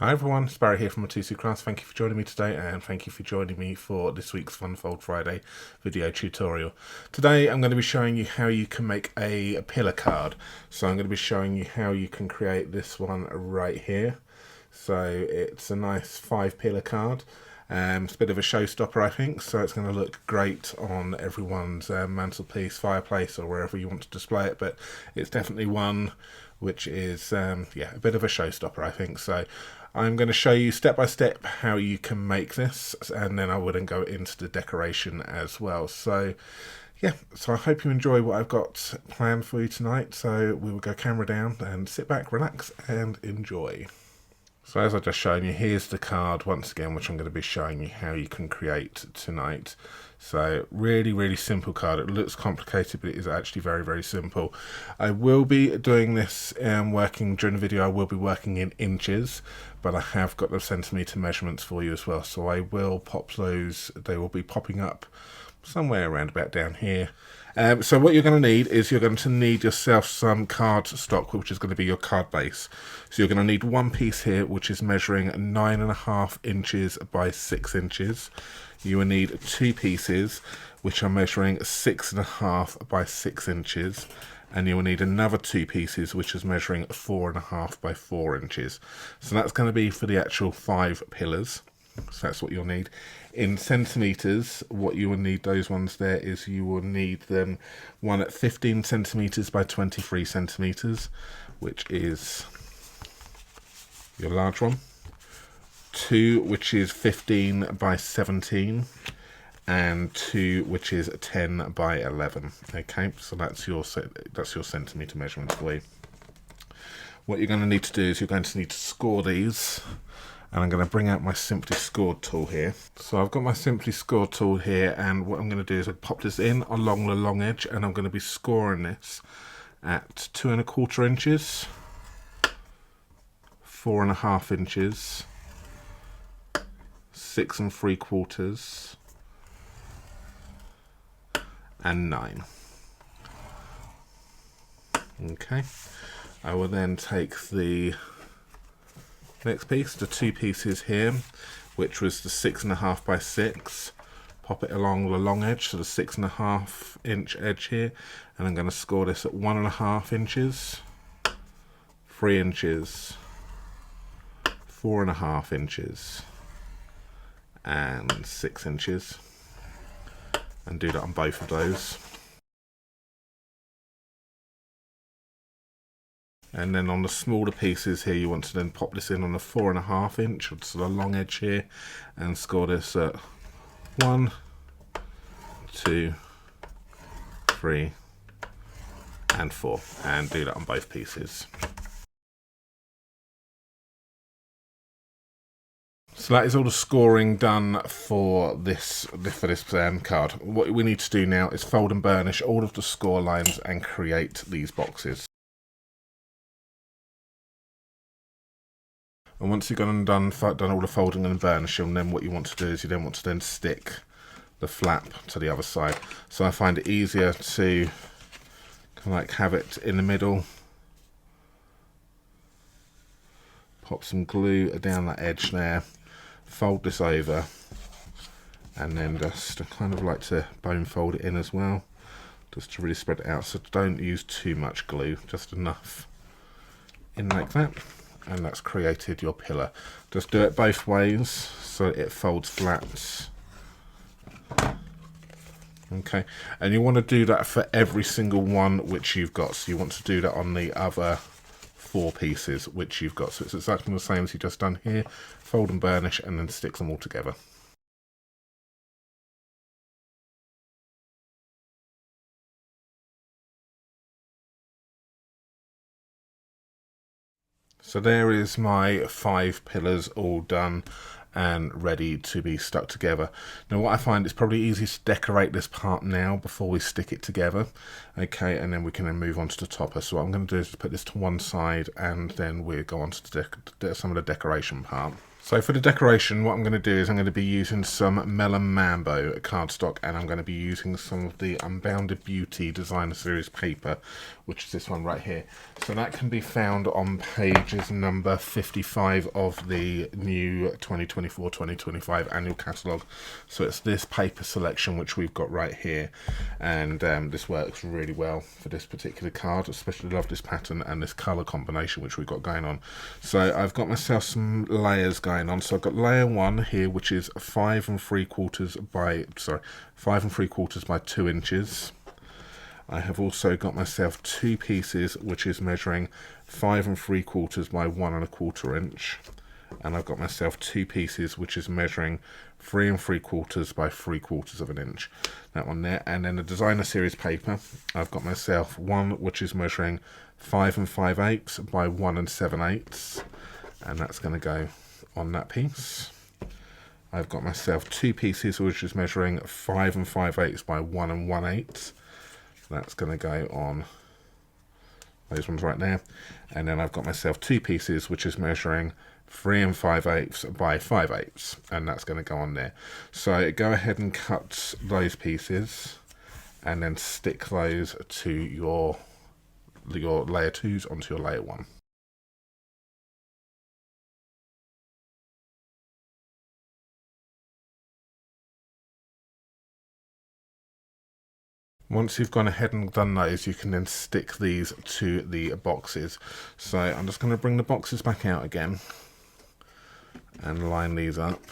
Hi everyone, it's Barry here from Mitosu Class. Thank you for joining me today, and thank you for joining me for this week's Fun Fold Friday video tutorial. Today I'm going to be showing you how you can make a pillar card. So I'm going to be showing you how you can create this one right here. So it's a nice 5 pillar card. It's a bit of a showstopper, I think, so it's going to look great on everyone's mantelpiece, fireplace, or wherever you want to display it, but it's definitely one which is a bit of a showstopper, I think. So I'm going to show you step by step how you can make this, and then I would then go into the decoration as well. So yeah, so I hope you enjoy what I've got planned for you tonight. So we will go camera down and sit back, relax, and enjoy. So as I've just shown you, here's the card once again, which I'm going to be showing you how you can create tonight. So really simple card. It looks complicated, but it is actually very simple. I will be doing this working during the video. I will be working in inches, but I have got the centimetre measurements for you as well. So I will pop those. They will be popping up somewhere around about down here. So what you're going to need is you're going to need yourself some card stock, which is going to be your card base. So you're going to need one piece here, which is measuring 9.5 inches by 6 inches. You will need 2 pieces, which are measuring 6.5 by 6 inches. And you will need another 2 pieces, which is measuring 4.5 by 4 inches. So that's going to be for the actual 5 pillars. So that's what you'll need. In centimetres, what you will need those ones there is you will need them one at 15 centimetres by 23 centimetres, which is your large one. 2 which is 15 by 17, and 2 which is 10 by 11. Okay, so that's your centimetre measurement for you. What you're going to need to do is you're going to need to score these. And I'm going to bring out my Simply Scored tool here. So I've got my Simply Scored tool here, and what I'm going to do is I'll pop this in along the long edge, and I'm going to be scoring this at 2.25 inches, 4.5 inches, 6.75, and 9. Okay, I will then take the next piece, the 2 pieces here, which was the 6.5 by 6, pop it along the long edge, so the 6.5 inch edge here, and I'm going to score this at 1.5 inches, 3 inches, 4.5 inches, and 6 inches, and do that on both of those. And then on the smaller pieces here, you want to then pop this in on a 4.5 inch, so the long edge here, and score this at 1, 2, 3, and 4, and do that on both pieces. So that is all the scoring done for this card. What we need to do now is fold and burnish all of the score lines and create these boxes. And once you've done all the folding and burnishing, then what you want to do is you then want to stick the flap to the other side. So I find it easier to have it in the middle, pop some glue down that edge there, fold this over, and then just like to bone fold it in as well, just to really spread it out. So don't use too much glue, just enough in like that. And that's created your pillar. Just do it both ways so it folds flat. Okay, and you want to do that for every single one which you've got. So you want to do that on the other 4 pieces which you've got. So it's exactly the same as you've just done here. Fold and burnish, and then stick them all together. So there is my 5 pillars all done and ready to be stuck together. Now what I find is probably easiest to decorate this part now before we stick it together. Okay, and then we can move on to the topper. So what I'm going to do is put this to one side, and then we'll go on to some of the decoration part. So for the decoration, what I'm going to do is I'm going to be using some Melon Mambo cardstock, and I'm going to be using some of the Unbounded Beauty Designer Series paper, which is this one right here. So that can be found on pages number 55 of the new 2024-2025 annual catalogue. So it's this paper selection which we've got right here, and this works really well for this particular card. Especially love this pattern and this colour combination which we've got going on. So I've got myself some layers going on. So I've got layer 1 here, which is 5 3/4 by 2 inches. I have also got myself 2 pieces which is measuring 5 3/4 by 1 1/4 inch, and I've got myself 2 pieces which is measuring 3 3/4 by 3/4 of an inch. That one there. And then the designer series paper, I've got myself one which is measuring 5 5/8 by 1 7/8, and that's going to go on that piece. I've got myself 2 pieces which is measuring 5 5/8 by 1 1/8. That's going to go on those ones right there. And then I've got myself 2 pieces which is measuring 3 5/8 by 5/8, and that's going to go on there. So go ahead and cut those pieces and then stick those to your layer 2s onto your layer 1. Once you've gone ahead and done those, you can then stick these to the boxes. So I'm just going to bring the boxes back out again and line these up.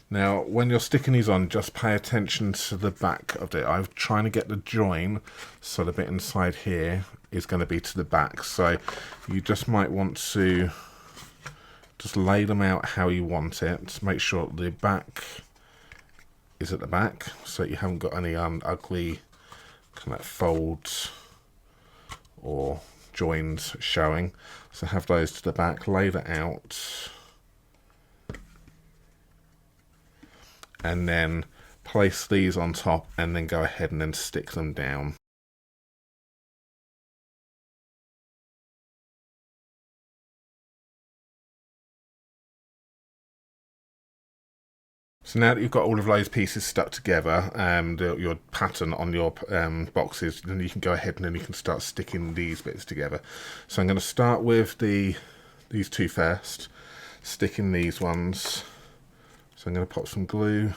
Now, when you're sticking these on, just pay attention to the back of it. I'm trying to get the join, so the bit inside here is going to be to the back. So you just might want to just lay them out how you want it. Make sure the back is at the back, so you haven't got any ugly kind of folds or joins showing. So have those to the back, lay that out, and then place these on top, and then go ahead and then stick them down. So now that you've got all of those pieces stuck together, your pattern on your boxes, then you can go ahead and then you can start sticking these bits together. So I'm going to start with these 2 first, sticking these ones. So I'm going to pop some glue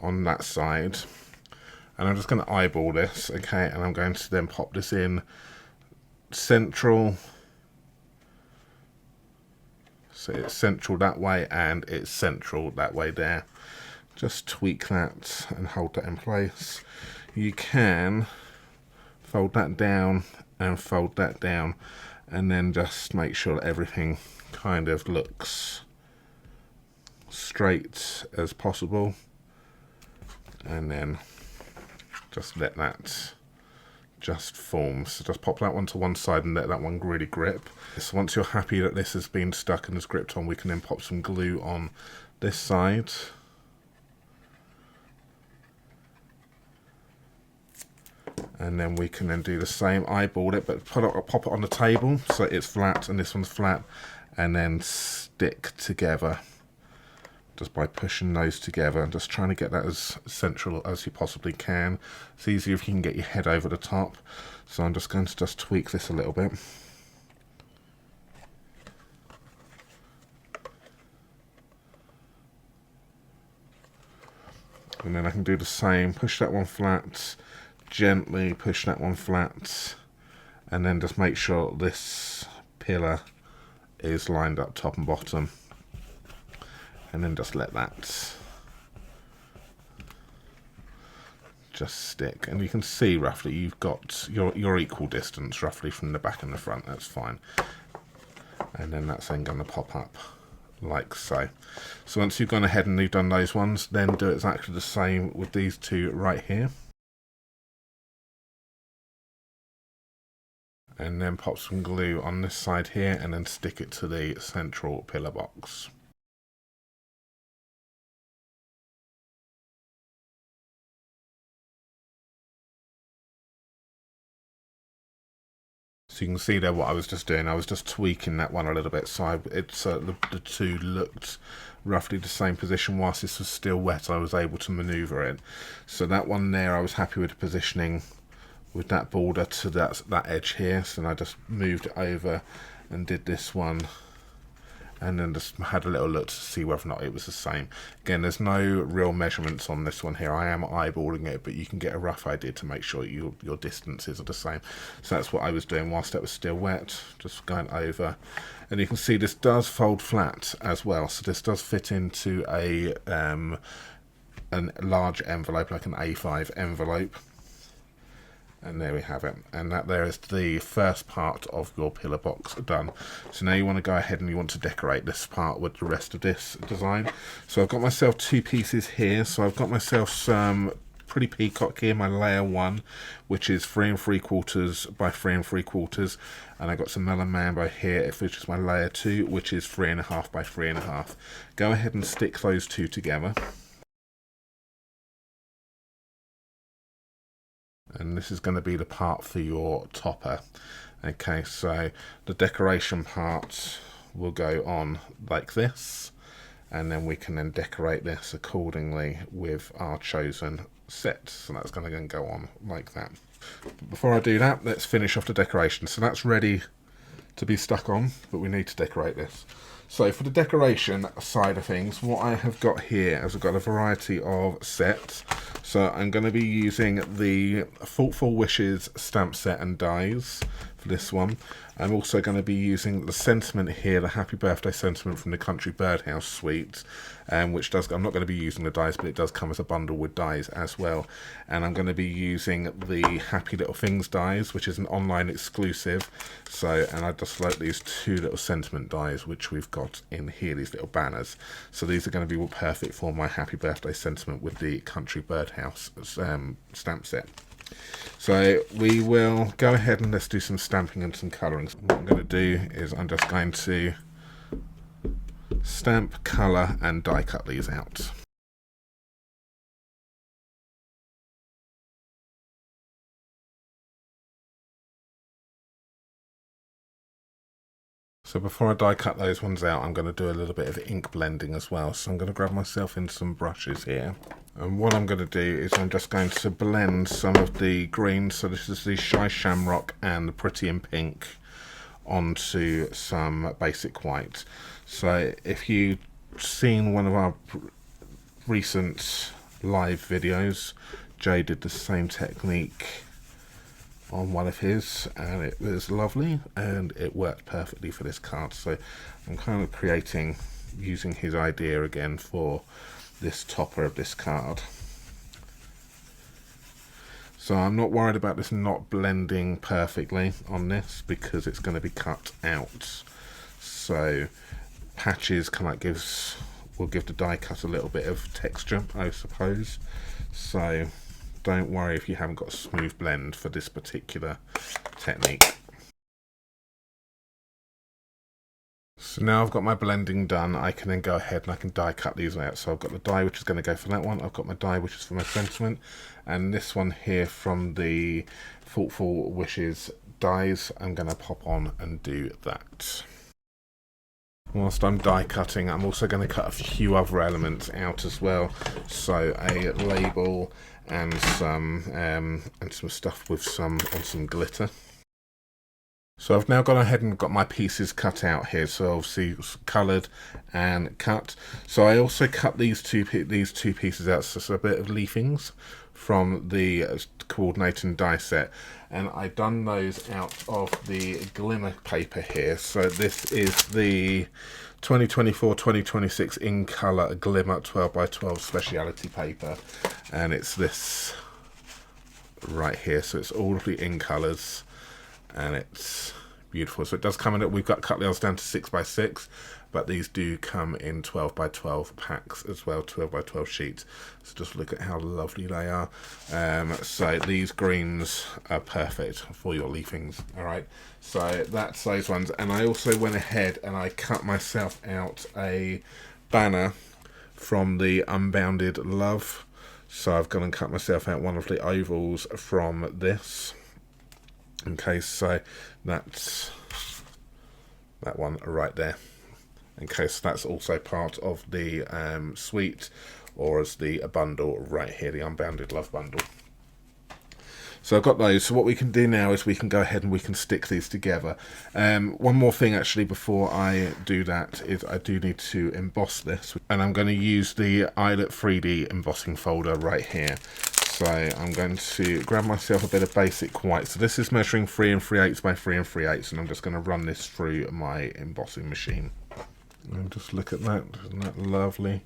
on that side, and I'm just going to eyeball this, okay, and I'm going to then pop this in central. So it's central that way and it's central that way there. Just tweak that and hold that in place. You can fold that down and fold that down, and then just make sure that everything kind of looks straight as possible, and then just let that just form. So just pop that one to one side and let that one really grip. So once you're happy that this has been stuck and is gripped on, we can then pop some glue on this side. And then we can then do the same, eyeball it, but pop it on the table so it's flat and this one's flat, and then stick together just by pushing those together and just trying to get that as central as you possibly can. It's easier if you can get your head over the top. So I'm just going to just tweak this a little bit. And then I can do the same, push that one flat, gently push that one flat, and then just make sure this pillar is lined up top and bottom, and then just let that just stick. And you can see roughly you've got your equal distance roughly from the back and the front. That's fine. And then that's then going to pop up like so. So once you've gone ahead and you've done those ones, then do exactly the same with these 2 right here. And then pop some glue on this side here and then stick it to the central pillar box. So you can see there what I was just doing. I was just tweaking that one a little bit, so the two looked roughly the same position. Whilst this was still wet, I was able to manoeuvre it. So that one there, I was happy with the positioning with that border to that edge here. So I just moved it over and did this one, and then just had a little look to see whether or not it was the same. Again, there's no real measurements on this one here. I am eyeballing it, but you can get a rough idea to make sure your distances are the same. So that's what I was doing whilst it was still wet, just going over. And you can see this does fold flat as well. So this does fit into a large envelope, like an A5 envelope. And there we have it, and that there is the first part of your pillar box done. So now you want to go ahead and you want to decorate this part with the rest of this design. So I've got myself two pieces here. So I've got myself some pretty peacock here, my layer 1, which is 3 3/4 by 3 3/4, and I got some melon mambo here, which is my layer 2, which is 3.5 by 3.5. Go ahead and stick those two together. And this is going to be the part for your topper. Okay, so the decoration part will go on like this, and then we can then decorate this accordingly with our chosen set. So that's going to go on like that. But before I do that, let's finish off the decoration. So that's ready to be stuck on, but we need to decorate this. So for the decoration side of things, what I have got here is I've got a variety of sets. So I'm going to be using the Thoughtful Wishes stamp set and dies for this one. I'm also going to be using the sentiment here, the Happy Birthday sentiment from the Country Birdhouse suite, which does, I'm not going to be using the dies, but it does come as a bundle with dies as well. And I'm going to be using the Happy Little Things dies, which is an online exclusive. So, and I just like these two little sentiment dies, which we've got in here, these little banners. So these are going to be perfect for my Happy Birthday sentiment with the Country Birdhouse stamp set. So we will go ahead and let's do some stamping and some colouring. So what I'm going to do is I'm just going to stamp, colour and die cut these out. So before I die cut those ones out, I'm going to do a little bit of ink blending as well. So I'm going to grab myself in some brushes here. And what I'm going to do is I'm just going to blend some of the greens. So this is the Shy Shamrock and the Pretty in Pink onto some basic white. So if you've seen one of our recent live videos, Jay did the same technique on one of his, and it was lovely and it worked perfectly for this card. So I'm kind of creating, using his idea again for this topper of this card. So I'm not worried about this not blending perfectly on this because it's going to be cut out. So patches kind of will give the die cut a little bit of texture, I suppose. So don't worry if you haven't got a smooth blend for this particular technique. So now I've got my blending done, I can then go ahead and I can die cut these out. So I've got the die which is going to go for that one, I've got my die which is for my sentiment, and this one here from the Thoughtful Wishes dies, I'm going to pop on and do that. Whilst I'm die cutting, I'm also going to cut a few other elements out as well. So a label and some stuff with some glitter. So I've now gone ahead and got my pieces cut out here. So obviously coloured and cut. So I also cut these two pieces out. So a bit of leafings from the coordinating die set, and I've done those out of the glimmer paper here. So this is the 2024-2026 in colour glimmer 12x12 speciality paper, and it's this right here. So it's all of the in colours, and it's beautiful. So it does come in, we've got cut nails down to 6x6, but these do come in 12x12 packs as well, 12x12 sheets. So just look at how lovely they are. So these greens are perfect for your leafings. All right, so that's those ones. And I also went ahead and I cut myself out a banner from the Unbounded Love. So I've gone and cut myself out one of the ovals from this. Okay, so that's that one right there. Okay, so that's also part of the suite, or as the bundle right here, the Unbounded Love bundle. So I've got those. So what we can do now is we can go ahead and we can stick these together. One more thing actually before I do that is I do need to emboss this. And I'm going to use the Eyelet 3D embossing folder right here. So I'm going to grab myself a bit of basic white. So this is measuring 3 3/8 by 3 3/8, and I'm just going to run this through my embossing machine. And just look at that, isn't that lovely?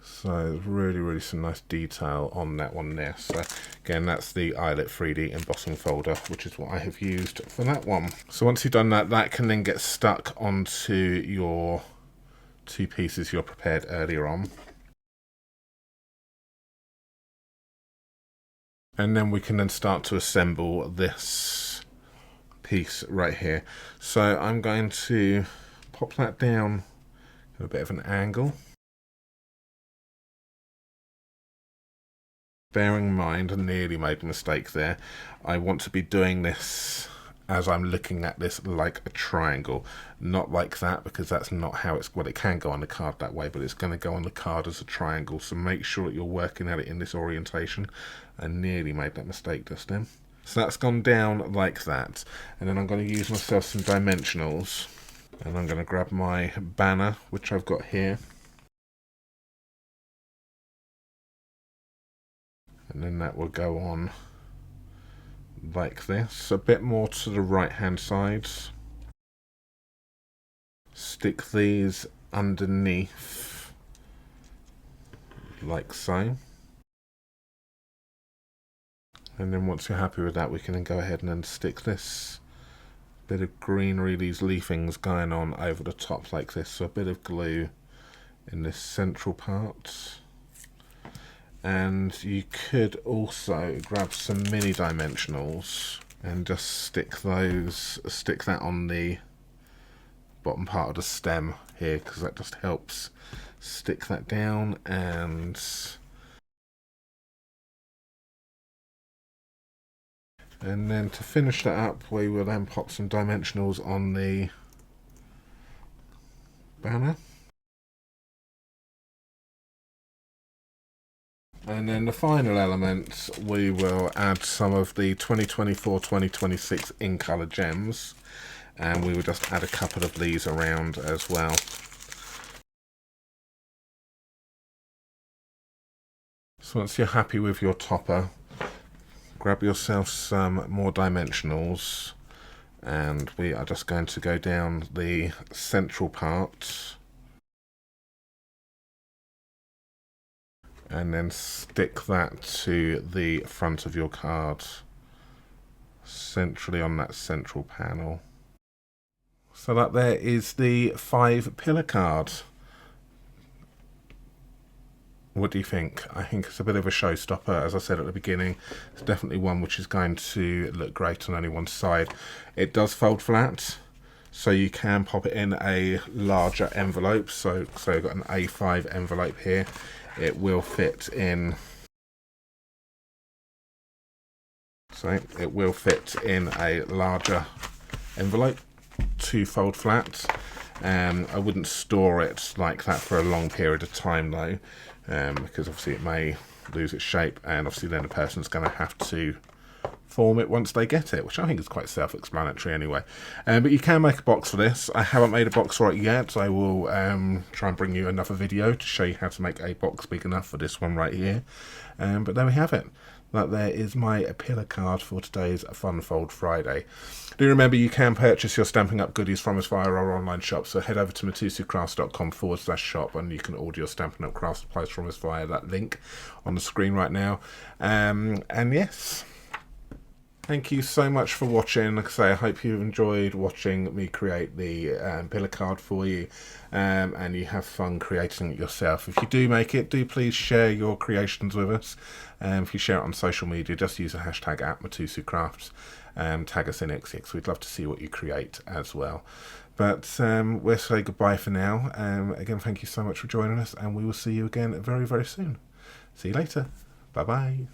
So really some nice detail on that one there. So again, that's the Eyelet 3D embossing folder, which is what I have used for that one. So once you've done that, that can then get stuck onto your 2 pieces you prepared earlier on. And then we can then start to assemble this piece right here. So I'm going to pop that down at a bit of an angle. Bearing in mind, I nearly made a mistake there. I want to be doing this as I'm looking at this like a triangle, not like that, because that's not how it's, well, it can go on the card that way, but it's going to go on the card as a triangle. So make sure that you're working at it in this orientation. I nearly made that mistake just then. So that's gone down like that, and then I'm going to use myself some dimensionals, and I'm going to grab my banner, which I've got here. And then that will go on like this, a bit more to the right hand side. Stick these underneath like so. And then once you're happy with that, we can then go ahead and then stick this bit of greenery, these leafings going on over the top like this. So a bit of glue in this central part. And you could also grab some mini dimensionals and just stick that on the bottom part of the stem here, because that just helps stick that down. And then to finish that up, we will then pop some dimensionals on the banner. And then the final element, we will add some of the 2024-2026 in colour gems, and we will just add a couple of these around as well. So once you're happy with your topper, grab yourself some more dimensionals, and we are just going to go down the central part and then stick that to the front of your card, centrally on that central panel. So that there is the 5 pillar card. What do you think? I think it's a bit of a showstopper, as I said at the beginning. It's definitely one which is going to look great on only one side. It does fold flat, so you can pop it in a larger envelope. So I've got an A5 envelope here. It will fit in. So it will fit in a larger envelope to fold flat. I wouldn't store it like that for a long period of time though, because obviously it may lose its shape, and obviously then the person's going to have to form it once they get it, which I think is quite self-explanatory anyway. But you can make a box for this. I haven't made a box for it yet. I will try and bring you another video to show you how to make a box big enough for this one right here. But there we have it. That there is my pillar card for today's Fun Fold Friday. Do remember you can purchase your Stampin' Up goodies from us via our online shop, so head over to mitosucrafts.com/shop and you can order your Stampin' Up craft supplies from us via that link on the screen right now. And yes, thank you so much for watching. Like I say, I hope you've enjoyed watching me create the pillar card for you, and you have fun creating it yourself. If you do make it, do please share your creations with us. If you share it on social media, just use the hashtag @MitosuCrafts. Tag us in it, because we'd love to see what you create as well. But we'll say goodbye for now. Again, thank you so much for joining us, and we will see you again very, very soon. See you later. Bye-bye.